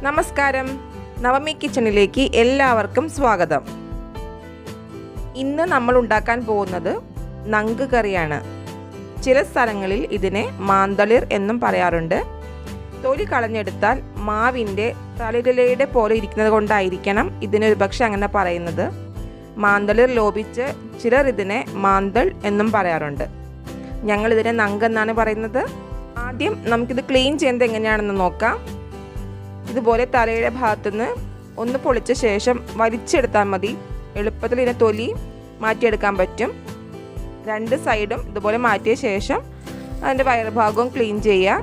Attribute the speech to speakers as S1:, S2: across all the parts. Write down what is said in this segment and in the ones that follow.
S1: നമസ്കാരം, നവമി കിച്ചണിലേക്ക് എല്ലാവർക്കും സ്വാഗതം. ഇന്ന് നമ്മൾ ഉണ്ടാക്കാൻ പോകുന്നത് നങ്ക് കറിയാണ്. ചില സ്ഥലങ്ങളിൽ ഇതിനെ മാന്തളിർ എന്നും പറയാറുണ്ട്. തൊലി കളഞ്ഞെടുത്താൽ മാവിൻ്റെ തളിരിലയുടെ പോലെ ഇരിക്കുന്നത് കൊണ്ടായിരിക്കണം ഇതിനൊരു പക്ഷെ അങ്ങനെ പറയുന്നത്. മാന്തളിർ ലോപിച്ച് ചിലർ ഇതിനെ മാന്തൾ എന്നും പറയാറുണ്ട്. ഞങ്ങളിതിനെ നങ്ക് എന്നാണ് പറയുന്നത്. ആദ്യം നമുക്കിത് ക്ലീൻ ചെയ്യുന്നത് എങ്ങനെയാണെന്ന് നോക്കാം. ഇതുപോലെ തലയുടെ ഭാഗത്തുനിന്ന് ഒന്ന് പൊളിച്ച ശേഷം വലിച്ചെടുത്താൽ മതി. എളുപ്പത്തിൽ ഇതിനെ തൊലി മാറ്റിയെടുക്കാൻ പറ്റും. രണ്ട് സൈഡും ഇതുപോലെ മാറ്റിയ ശേഷം അതിൻ്റെ വയറുഭാഗവും ക്ലീൻ ചെയ്യുക.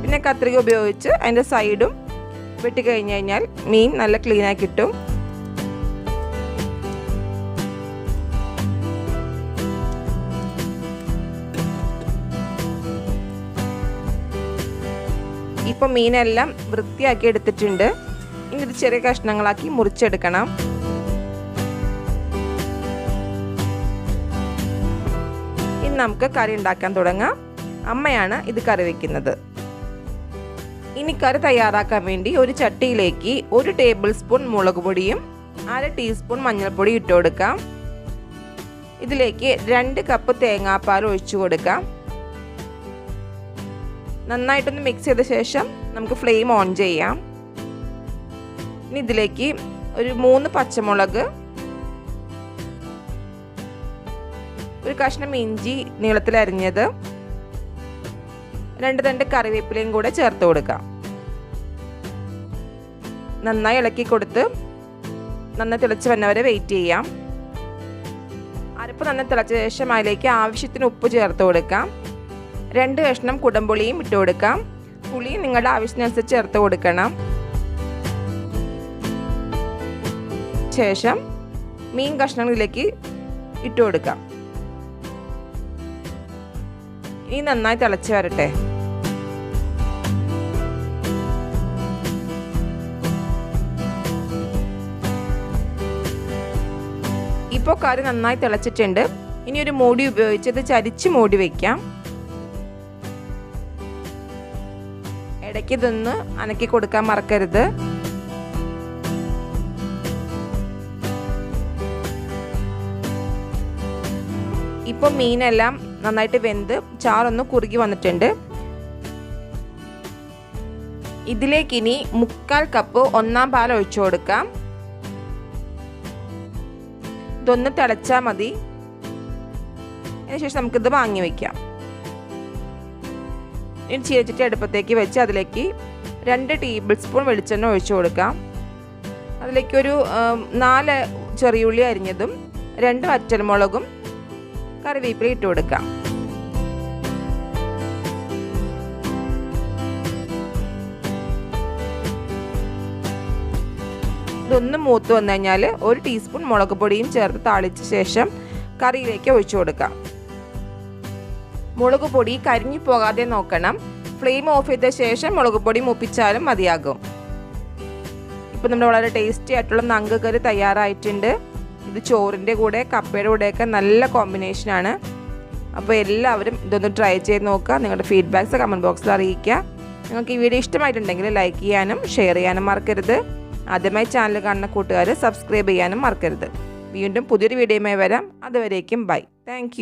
S1: പിന്നെ കത്രിക ഉപയോഗിച്ച് അതിൻ്റെ സൈഡും വെട്ടി കഴിഞ്ഞ് കഴിഞ്ഞാൽ മീൻ നല്ല ക്ലീനായി കിട്ടും. ഇപ്പോൾ മീനെല്ലാം വൃത്തിയാക്കി എടുത്തിട്ടുണ്ട്. ഇനി ഇത് ചെറിയ കഷ്ണങ്ങളാക്കി മുറിച്ചെടുക്കണം. ഇനി നമുക്ക് കറി ഉണ്ടാക്കാൻ തുടങ്ങാം. അമ്മയാണ് ഇത് കറി വയ്ക്കുന്നത്. ഇനി കറി തയ്യാറാക്കാൻ വേണ്ടി ഒരു ചട്ടിയിലേക്ക് 1 ടേബിൾ സ്പൂൺ മുളക് പൊടിയും 1/2 ടീസ്പൂൺ മഞ്ഞൾപ്പൊടി ഇട്ട് കൊടുക്കാം. ഇതിലേക്ക് 2 കപ്പ് തേങ്ങാപ്പാൽ ഒഴിച്ചു കൊടുക്കാം. നന്നായിട്ടൊന്ന് മിക്സ് ചെയ്ത ശേഷം നമുക്ക് ഫ്ലെയിം ഓൺ ചെയ്യാം. ഇനി ഇതിലേക്ക് ഒരു 3 പച്ചമുളക്, ഒരു കഷ്ണം ഇഞ്ചി നീളത്തിൽ അരിഞ്ഞത്, 2 തണ്ട് കറിവേപ്പിലയും കൂടെ ചേർത്ത് കൊടുക്കാം. നന്നായി ഇളക്കി കൊടുത്ത് നന്നായി തിളച്ച് വന്നവരെ വെയിറ്റ് ചെയ്യാം. അരപ്പ് നന്നായി തിളച്ച ശേഷം അതിലേക്ക് ആവശ്യത്തിന് ഉപ്പ് ചേർത്ത് കൊടുക്കാം. 2 കഷ്ണം കുടംപുളിയും ഇട്ട് കൊടുക്കാം. പുളി നിങ്ങളുടെ ആവശ്യത്തിനനുസരിച്ച് ചേർത്ത് കൊടുക്കണം. ശേഷം മീൻ കഷ്ണങ്ങളിലേക്ക് ഇട്ട് കൊടുക്കാം. ഇനി നന്നായി തിളച്ച് വരട്ടെ. ഇപ്പോൾ കറി നന്നായി തിളച്ചിട്ടുണ്ട്. ഇനി ഒരു മൂടി ഉപയോഗിച്ച് ഇത് ചരിച്ച് മൂടി വയ്ക്കാം. ഇടയ്ക്ക് ഇതൊന്ന് അനക്കി കൊടുക്കാൻ മറക്കരുത്. ഇപ്പോൾ മീനെല്ലാം നന്നായിട്ട് വെന്ത് ചാറൊന്ന് കുറുകി വന്നിട്ടുണ്ട്. ഇതിലേക്ക് ഇനി 1/4 കപ്പ് 1-ാം പാൽ ഒഴിച്ചു കൊടുക്കാം. ഇതൊന്ന് തിളച്ചാൽ മതി. അതിനുശേഷം നമുക്കിത് വാങ്ങി വയ്ക്കാം. ഇനി ചീനച്ചട്ടി അടുപ്പത്തേക്ക് വെച്ച് അതിലേക്ക് 2 ടേബിൾ സ്പൂൺ വെളിച്ചെണ്ണ ഒഴിച്ചു കൊടുക്കാം. അതിലേക്ക് ഒരു 4 ചെറിയുള്ളി അരിഞ്ഞതും 2 വറ്റൽമുളകും കറിവേപ്പില ഇട്ട് കൊടുക്കാം. ഇതൊന്ന് മൂത്ത് വന്നു കഴിഞ്ഞാൽ 1 ടീസ്പൂൺ മുളക് പൊടിയും ചേർത്ത് താളിച്ച ശേഷം കറിയിലേക്ക് ഒഴിച്ചു കൊടുക്കാം. മുളക് പൊടി കരിഞ്ഞു പോകാതെ നോക്കണം. ഫ്ലെയിം ഓഫ് ചെയ്ത ശേഷം മുളക് പൊടി മൂപ്പിച്ചാലും മതിയാകും. ഇപ്പം നമ്മുടെ വളരെ ടേസ്റ്റി ആയിട്ടുള്ള നങ്ക് കറി തയ്യാറായിട്ടുണ്ട്. ഇത് ചോറിൻ്റെ കൂടെ കപ്പയുടെ കൂടെയൊക്കെ നല്ല കോമ്പിനേഷനാണ്. അപ്പോൾ എല്ലാവരും ഇതൊന്ന് ട്രൈ ചെയ്ത് നോക്കുക. നിങ്ങളുടെ ഫീഡ്ബാക്ക്സ് കമൻറ്റ് ബോക്സിൽ അറിയിക്കുക. നിങ്ങൾക്ക് ഈ വീഡിയോ ഇഷ്ടമായിട്ടുണ്ടെങ്കിൽ ലൈക്ക് ചെയ്യാനും ഷെയർ ചെയ്യാനും മറക്കരുത്. ആദ്യമായി ചാനൽ കാണുന്ന കൂട്ടുകാർ സബ്സ്ക്രൈബ് ചെയ്യാനും മറക്കരുത്. വീണ്ടും പുതിയൊരു വീഡിയോയുമായി വരാം. അതുവരേക്കും ബൈ. താങ്ക്